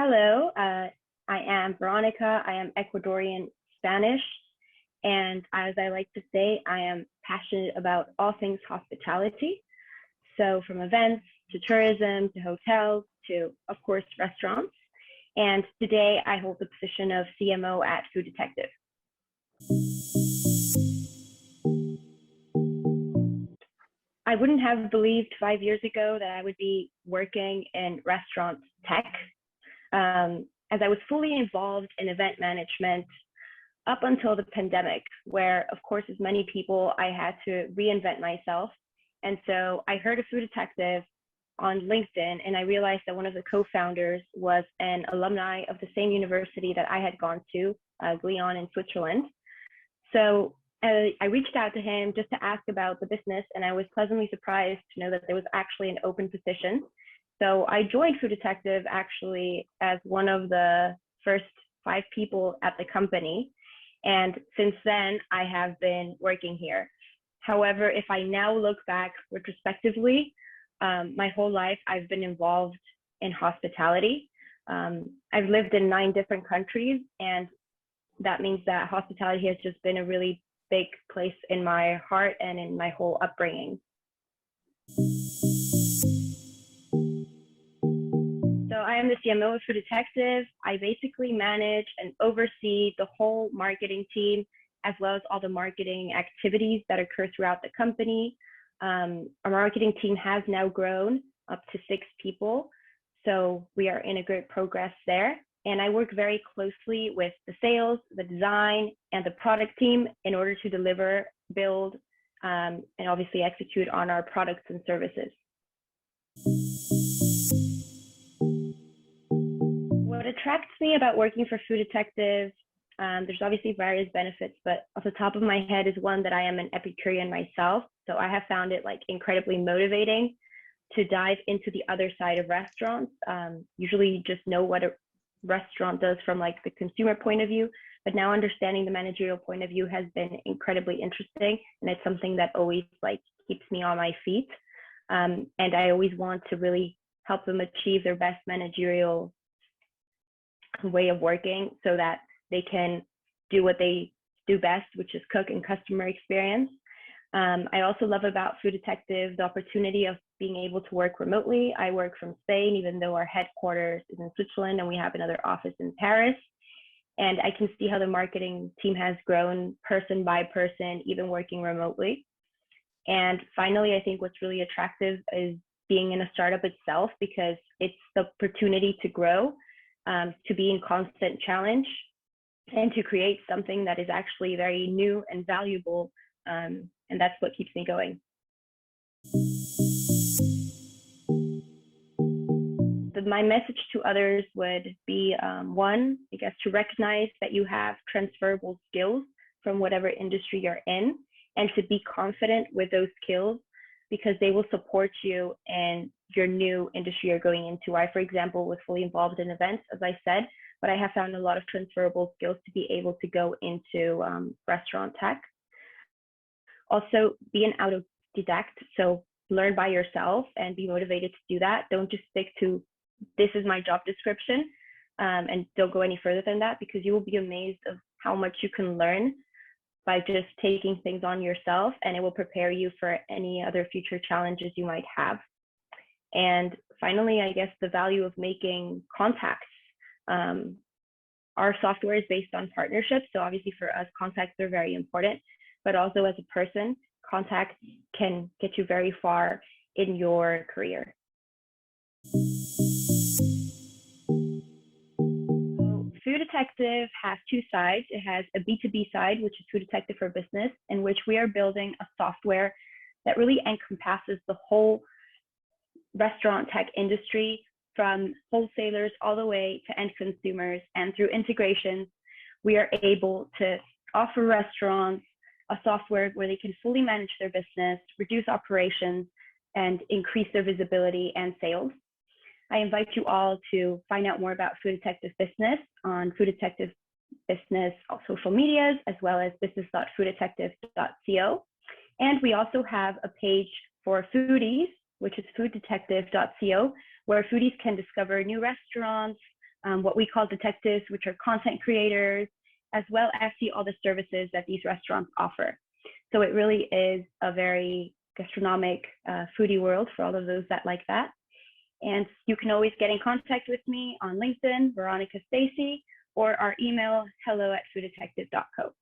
Hello, I am Veronica. I am Ecuadorian Spanish. And as I like to say, I am passionate about all things hospitality. So, from events to tourism to hotels to, of course, restaurants. And today I hold the position of CMO at Foodetective. I wouldn't have believed 5 years ago that I would be working in restaurant tech, as I was fully involved in event management up until the pandemic, where, of course, as many people, I had to reinvent myself. And so I heard of Foodetective on LinkedIn, and I realized that one of the co-founders was an alumni of the same university that I had gone to, Lyon in Switzerland. So I reached out to him just to ask about the business, and I was pleasantly surprised to know that there was actually an open position. So I joined Foodetective actually as one of the first 5 people at the company. And since then, I have been working here. However, if I now look back retrospectively, my whole life I've been involved in hospitality. I've lived in 9 different countries, and that means that hospitality has just been a really big place in my heart and in my whole upbringing. So I am the CMO of Foodetective. I basically manage and oversee the whole marketing team, as well as all the marketing activities that occur throughout the company. Our marketing team has now grown up to 6 people. So we are in a great progress there. And I work very closely with the sales, the design, and the product team in order to deliver, build, and obviously execute on our products and services. What attracts me about working for Foodetective, there's obviously various benefits, but off the top of my head is one that I am an Epicurean myself. So I have found it incredibly motivating to dive into the other side of restaurants. Usually you just know what a restaurant does from the consumer point of view, but now understanding the managerial point of view has been incredibly interesting, and it's something that always keeps me on my feet. And I always want to really help them achieve their best managerial way of working so that they can do what they do best, which is cook and customer experience. I also love about Foodetective the opportunity of being able to work remotely. I work from Spain, even though our headquarters is in Switzerland and we have another office in Paris. And I can see how the marketing team has grown person by person, even working remotely. And finally, I think what's really attractive is being in a startup itself, because it's the opportunity to grow, to be in constant challenge, and to create something that is actually very new and valuable. And that's what keeps me going. My message to others would be, one, I guess, to recognize that you have transferable skills from whatever industry you're in, and to be confident with those skills, because they will support you in your new industry you're going into. I, for example, was fully involved in events, as I said, but I have found a lot of transferable skills to be able to go into restaurant tech. Also, be an autodidact, so learn by yourself and be motivated to do that. Don't just stick to, this is my job description, and don't go any further than that, because you will be amazed of how much you can learn by just taking things on yourself, and it will prepare you for any other future challenges you might have. And finally, I guess the value of making contacts. Our software is based on partnerships, so obviously for us, contacts are very important, but also as a person, contacts can get you very far in your career. Foodetective has 2 sides. It has a B2B side, which is Foodetective for Business, in which we are building a software that really encompasses the whole restaurant tech industry, from wholesalers all the way to end consumers. And through integrations, we are able to offer restaurants a software where they can fully manage their business, reduce operations, and increase their visibility and sales. I invite you all to find out more about Foodetective Business on Foodetective Business social medias, as well as business.foodetective.co. And we also have a page for foodies, which is foodetective.co, where foodies can discover new restaurants, what we call detectives, which are content creators, as well as see all the services that these restaurants offer. So it really is a very gastronomic foodie world for all of those that like that. And you can always get in contact with me on LinkedIn, Veronica Stacey, or our email, hello@foodetective.co.